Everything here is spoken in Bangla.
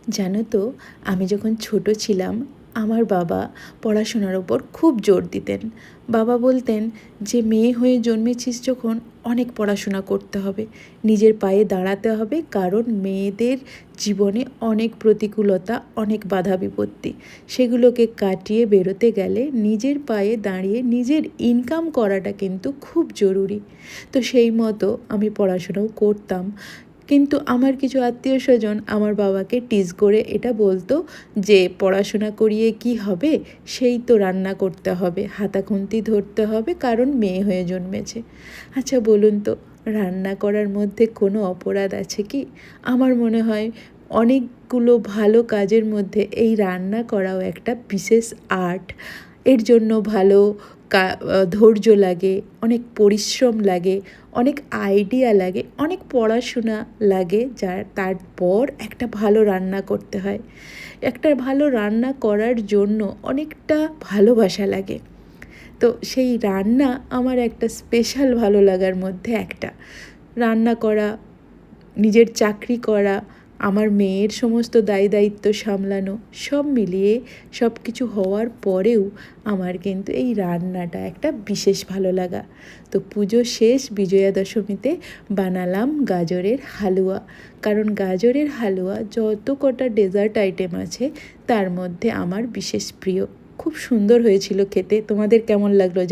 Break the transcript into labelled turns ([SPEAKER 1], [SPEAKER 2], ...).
[SPEAKER 1] জানো তো, আমি যখন ছোট ছিলাম আমার বাবা পড়াশোনার ওপর খুব জোর দিতেন। বাবা বলতেন যে মেয়ে হয়ে জন্মেছিস যখন অনেক পড়াশোনা করতে হবে, নিজের পায়ে দাঁড়াতে হবে, কারণ মেয়েদের জীবনে অনেক প্রতিকূলতা, অনেক বাধা বিপত্তি, সেগুলোকে কাটিয়ে বেরোতে গেলে নিজের পায়ে দাঁড়িয়ে নিজের ইনকাম করাটা কিন্তু খুব জরুরি। তো সেই মতো আমি পড়াশোনাও করতাম, কিন্তু আমার কিছু আত্মীয়স্বজন আমার বাবাকে টিজ করে এটা বলতো যে পড়াশোনা করিয়ে কি হবে, সেই তো রান্না করতে হবে, হাতা খুন্তি ধরতে হবে, কারণ মেয়ে হয়ে জন্মেছে। আচ্ছা বলুন তো, রান্না করার মধ্যে কোনো অপরাধ আছে কি? আমার মনে হয় অনেকগুলো ভালো কাজের মধ্যে এই রান্না করাও একটা বিশেষ আর্ট। এর জন্য ভালো ধৈর্য লাগে, অনেক পরিশ্রম লাগে, অনেক আইডিয়া লাগে, অনেক পড়াশোনা লাগে, তারপর একটা ভালো রান্না করতে হয়। একটা ভালো রান্না করার জন্য অনেকটা ভালোবাসা লাগে। তো সেই রান্না আমার একটা স্পেশাল ভালো লাগার মধ্যে একটা। রান্না করা, নিজের চাকরি করা, আমার মেয়ের সমস্ত দায় দায়িত্ব সামলানো, সব মিলিয়ে সব কিছু হওয়ার পরেও আমার কিন্তু এই রান্নাটা একটা বিশেষ ভালো লাগা। তো পুজো শেষ বিজয়া দশমীতে বানালাম গাজরের হালুয়া, কারণ গাজরের হালুয়া যত কটা ডেজার্ট আইটেম আছে তার মধ্যে আমার বিশেষ প্রিয়। খুব সুন্দর হয়েছিল খেতে। তোমাদের কেমন লাগলো